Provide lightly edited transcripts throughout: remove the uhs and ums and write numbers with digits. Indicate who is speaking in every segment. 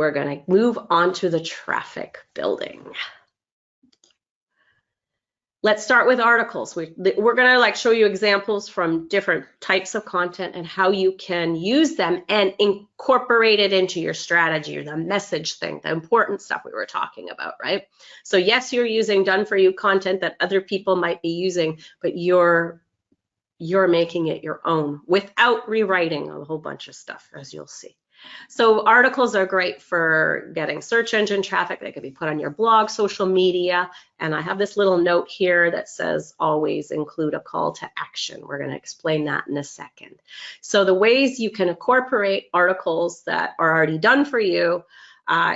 Speaker 1: We're going to move on to the traffic building. Let's start with articles. We're going to show you examples from different types of content and how you can use them and incorporate it into your strategy, or the message thing, the important stuff we were talking about, right? So yes, you're using done for you content that other people might be using, but you're making it your own without rewriting a whole bunch of stuff, as you'll see. So articles are great for getting search engine traffic. They could be put on your blog, social media, and I have this little note here that says always include a call to action. We're going to explain that in a second. So the ways you can incorporate articles that are already done for you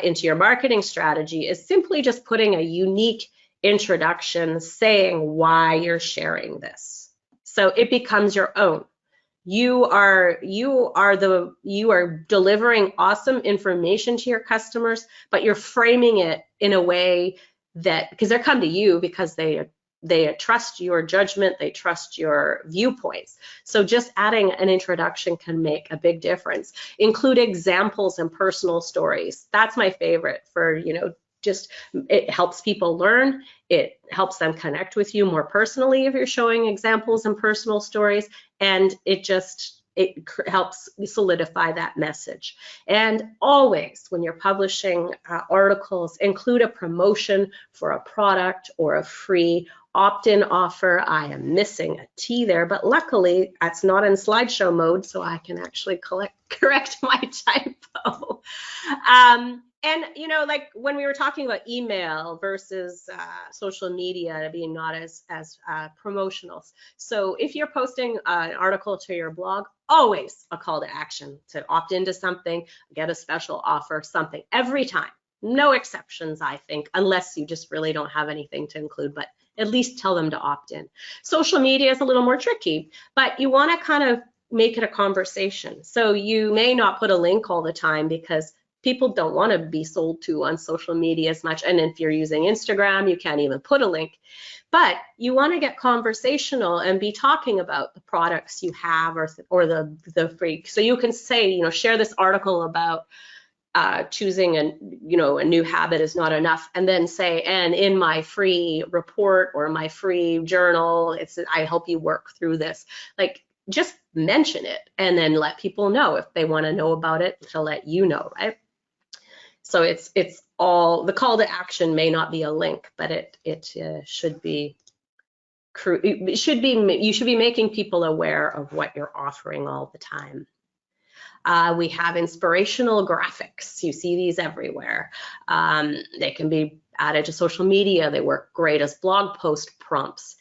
Speaker 1: into your marketing strategy is simply just putting a unique introduction saying why you're sharing this. So it becomes your own. You are delivering awesome information to your customers, but you're framing it in a way that, because they come to you because they trust your judgment, they trust your viewpoints. So just adding an introduction can make a big difference. Include examples and personal stories. That's my favorite for, just it helps people learn. It helps them connect with you more personally if you're showing examples and personal stories, and it helps solidify that message. And always, when you're publishing articles, include a promotion for a product or a free opt-in offer. I am missing a T there, but luckily that's not in slideshow mode, so I can actually correct my typo. And like when we were talking about email versus social media being not as promotional. So if you're posting an article to your blog, always a call to action to opt into something, get a special offer, something every time. No exceptions, I think, unless you just really don't have anything to include, but at least tell them to opt in. Social media is a little more tricky, but you want to kind of make it a conversation. So you may not put a link all the time because people don't want to be sold to on social media as much. And if you're using Instagram, you can't even put a link. But you want to get conversational and be talking about the products you have or the free. So you can say, share this article about choosing a new habit is not enough, and then say, and in my free report or my free journal, I help you work through this. Just mention it and then let people know if they want to know about it, to let you know, right? So it's all, the call to action may not be a link, but it should be, you should be making people aware of what you're offering all the time. We have inspirational graphics. You see these everywhere. They can be added to social media. They work great as blog post prompts,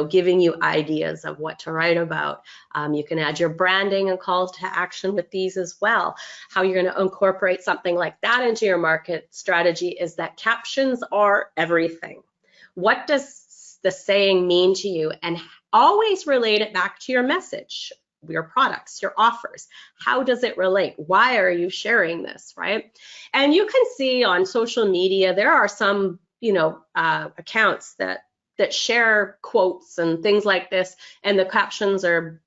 Speaker 1: giving you ideas of what to write about. You can add your branding and calls to action with these as well. How you're going to incorporate something like that into your market strategy is that captions are everything. What does the saying mean to you? And always relate it back to your message, your products, your offers. How does it relate? Why are you sharing this, right? And you can see on social media, there are some, accounts that share quotes and things like this, and the captions are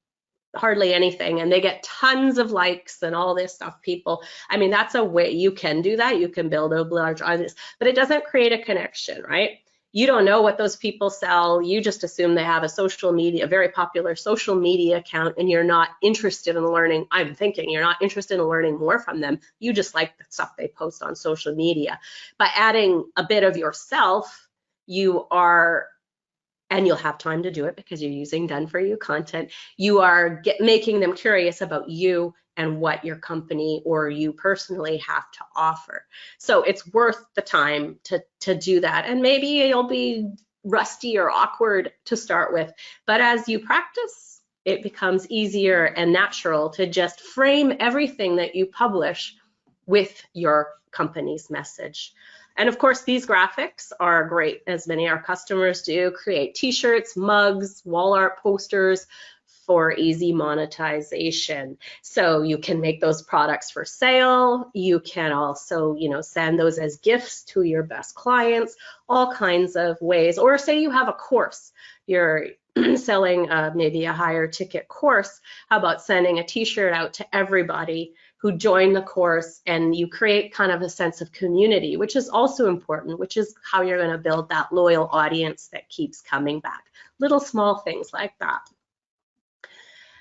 Speaker 1: hardly anything, and they get tons of likes and all this stuff. That's a way you can do that. You can build a large audience, but it doesn't create a connection, right? You don't know what those people sell. You just assume they have a very popular social media account, and you're not interested in learning. I'm thinking you're not interested in learning more from them. You just like the stuff they post on social media. By adding a bit of yourself, and you'll have time to do it because you're using done for you content, you are making them curious about you and what your company or you personally have to offer. So it's worth the time to do that. And maybe you'll be rusty or awkward to start with, but as you practice, it becomes easier and natural to just frame everything that you publish with your company's message. And of course, these graphics are great, as many of our customers do. Create t-shirts, mugs, wall art posters for easy monetization. So you can make those products for sale. You can also, send those as gifts to your best clients, all kinds of ways. Or say you have a course, you're selling maybe a higher ticket course. How about sending a t-shirt out to everybody who join the course, and you create kind of a sense of community, which is also important, which is how you're going to build that loyal audience that keeps coming back. Little small things like that.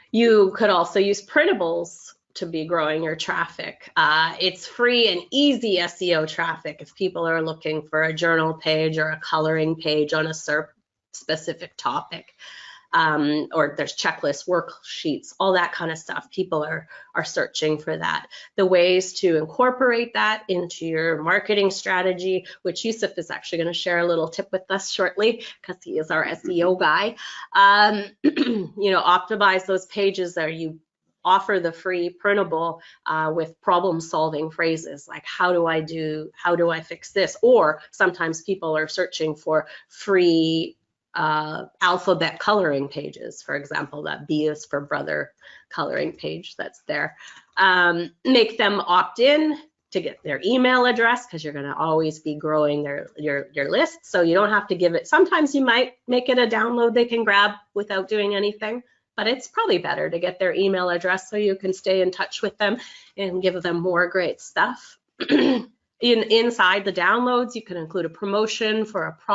Speaker 1: You could also use Printables to be growing your traffic. It's free and easy SEO traffic if people are looking for a journal page or a coloring page on a specific topic. Or there's checklists, worksheets, all that kind of stuff. People are searching for that. The ways to incorporate that into your marketing strategy, which Yusuf is actually going to share a little tip with us shortly because he is our SEO guy. You know, optimize those pages that you offer the free printable with problem-solving phrases like how do I fix this? Or sometimes people are searching for free alphabet coloring pages, for example, that B is for brother coloring page that's there. Make them opt in to get their email address because you're going to always be growing your list. So you don't have to give it. Sometimes you might make it a download they can grab without doing anything, but it's probably better to get their email address so you can stay in touch with them and give them more great stuff. Inside the downloads, you can include a promotion for a product